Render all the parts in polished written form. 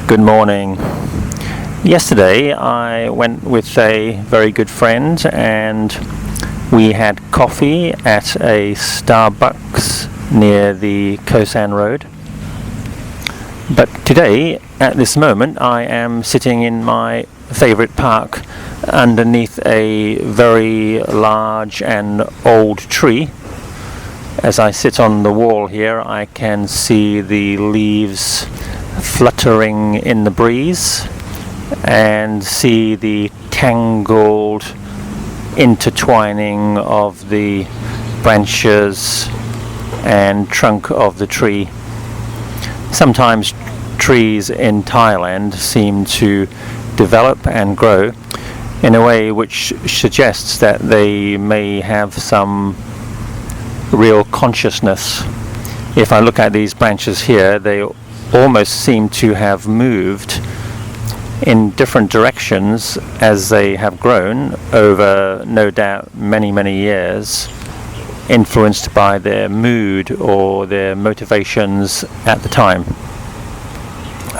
Good morning. Yesterday I went with a very good friend and we had coffee at a Starbucks near the Kosan Road. But today, at this moment, I am sitting in my favorite park underneath a very large and old tree. As I sit on the wall here, I can see the leaves fluttering in the breeze and see the tangled intertwining of the branches and trunk of the tree. Sometimes trees in Thailand seem to develop and grow in a way which suggests that they may have some real consciousness. If I look at these branches here, they almost seem to have moved in different directions as they have grown over, no doubt, many years, influenced by their mood or their motivations at the time.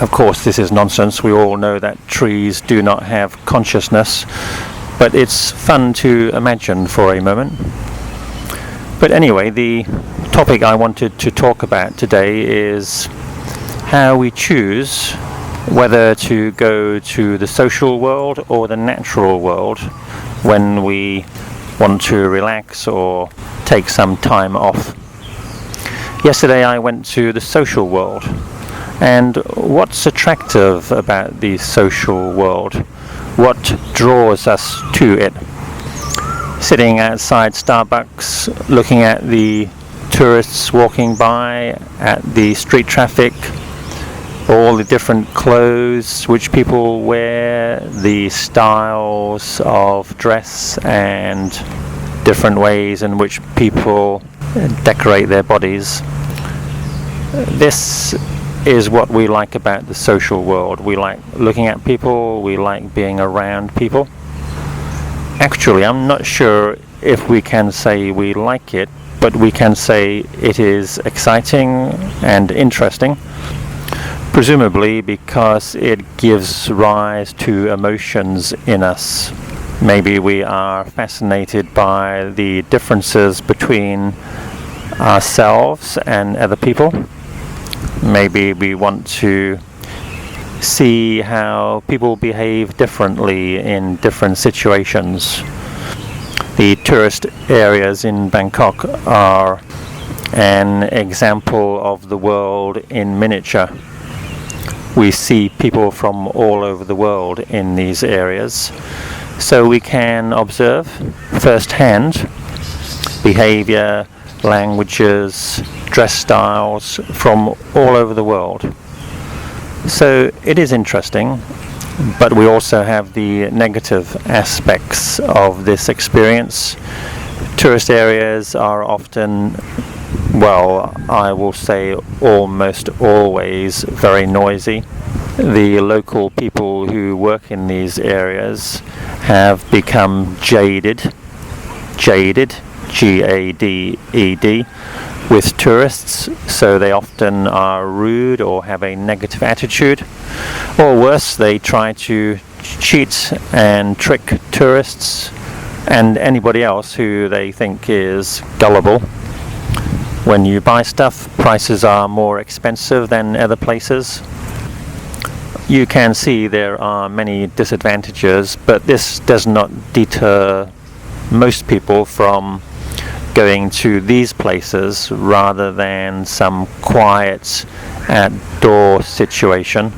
Of course, this is nonsense. We all know that trees do not have consciousness, but it's fun to imagine for a moment. But anyway, the topic I wanted to talk about today is how we choose whether to go to the social world or the natural world when we want to relax or take some time off. Yesterday I went to the social world, and what's attractive about the social world? What draws us to it? Sitting outside Starbucks, looking at the tourists walking by, at the street traffic, all the different clothes which people wear, the styles of dress and different ways in which people decorate their bodies. This is what we like about the social world. We like looking at people, we like being around people. Actually, I'm not sure if we can say we like it, but we can say it is exciting and interesting. Presumably because it gives rise to emotions in us. Maybe we are fascinated by the differences between ourselves and other people. Maybe we want to see how people behave differently in different situations. The tourist areas in Bangkok are an example of the world in miniature. We see people from all over the world in these areas, so we can observe firsthand behavior, languages, dress styles from all over the world. So it is interesting, but we also have the negative aspects of this experience. Tourist areas are often, well, I will say almost always very noisy. The local people who work in these areas have become jaded, G-A-D-E-D, with tourists, so they often are rude or have a negative attitude, or worse, they try to cheat and trick tourists and anybody else who they think is gullible. When you buy stuff, prices are more expensive than other places. You can see there are many disadvantages, but this does not deter most people from going to these places rather than some quiet outdoor situation,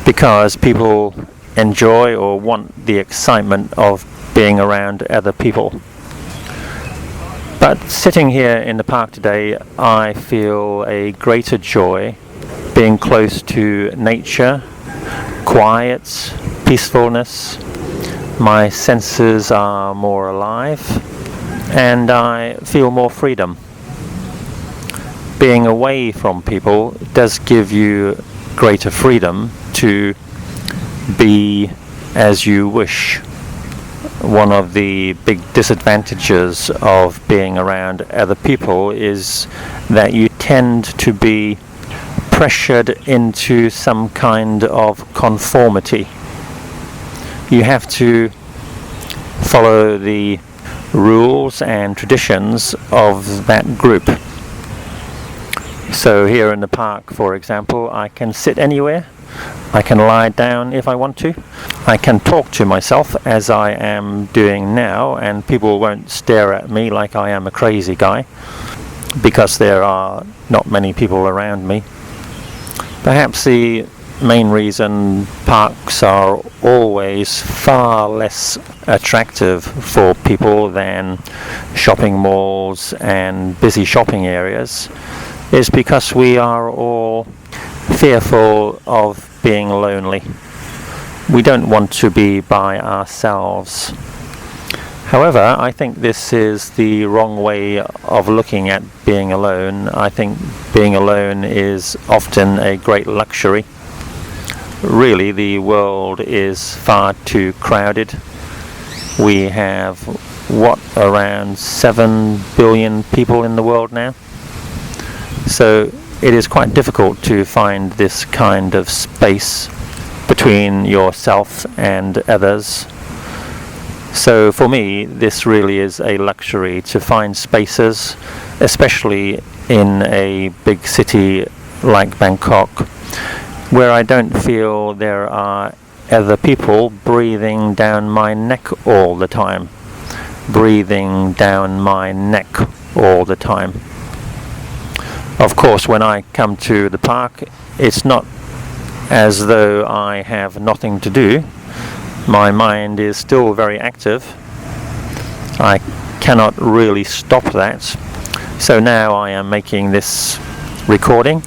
because people enjoy or want the excitement of being around other people. But sitting here in the park today, I feel a greater joy being close to nature, quiet, peacefulness. My senses are more alive and I feel more freedom. Being away from people does give you greater freedom to be as you wish. One of the big disadvantages of being around other people is that you tend to be pressured into some kind of conformity. You have to follow the rules and traditions of that group. So here in the park, for example, I can sit anywhere, I can lie down if I want to, I can talk to myself as I am doing now, and people won't stare at me like I am a crazy guy, because there are not many people around me. Perhaps the main reason parks are always far less attractive for people than shopping malls and busy shopping areas is because we are all fearful of being lonely. We don't want to be by ourselves. However, I think this is the wrong way of looking at being alone. I think being alone is often a great luxury. Really, the world is far too crowded. We have, around 7 billion people in the world now? So it is quite difficult to find this kind of space between yourself and others. So for me, this really is a luxury to find spaces, especially in a big city like Bangkok, where I don't feel there are other people breathing down my neck all the time. Breathing down my neck all the time. Of course, when I come to the park, it's not as though I have nothing to do. My mind is still very active. I cannot really stop that. So now I am making this recording,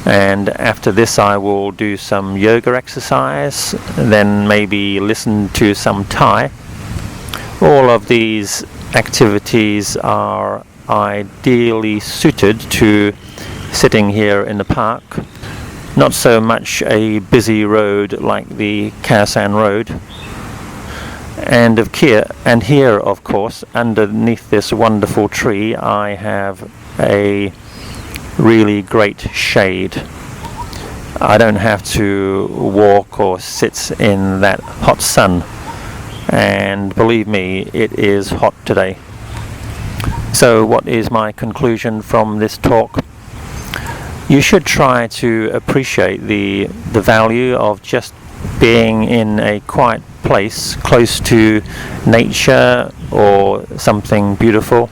and after this I will do some yoga exercise, then maybe listen to some Thai. All of these activities are ideally suited to sitting here in the park. Not so much a busy road like the Khao San Road. And here, of course, underneath this wonderful tree, I have a really great shade. I don't have to walk or sit in that hot sun. And believe me, it is hot today. So what is my conclusion from this talk? You should try to appreciate the value of just being in a quiet place close to nature or something beautiful.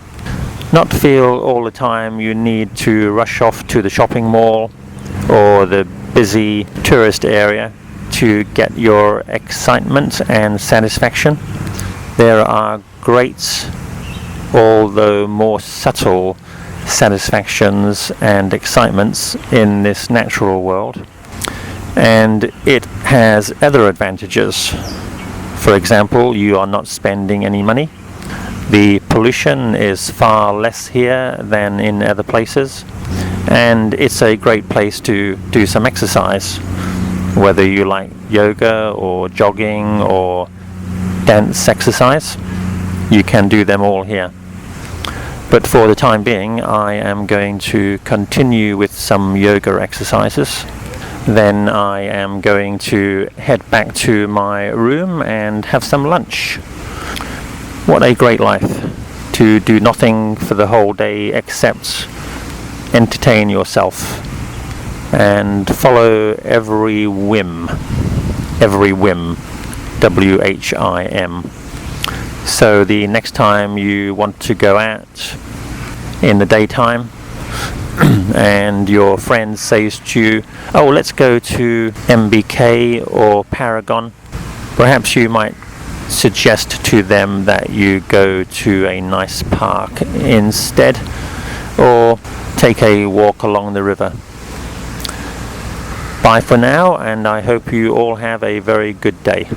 Not feel all the time you need to rush off to the shopping mall or the busy tourist area to get your excitement and satisfaction. There are great, although more subtle, satisfactions and excitements in this natural world, and it has other advantages. For example, you are not spending any money. The pollution is far less here than in other places, and it's a great place to do some exercise, whether you like yoga or jogging or dance exercise. You can do them all here. But for the time being, I am going to continue with some yoga exercises. Then I am going to head back to my room and have some lunch. What a great life, to do nothing for the whole day except entertain yourself and follow every whim, W-H-I-M. So the next time you want to go out in the daytime and your friend says to you, oh, let's go to MBK or Paragon, perhaps you might suggest to them that you go to a nice park instead, or take a walk along the river. Bye for now, and I hope you all have a very good day.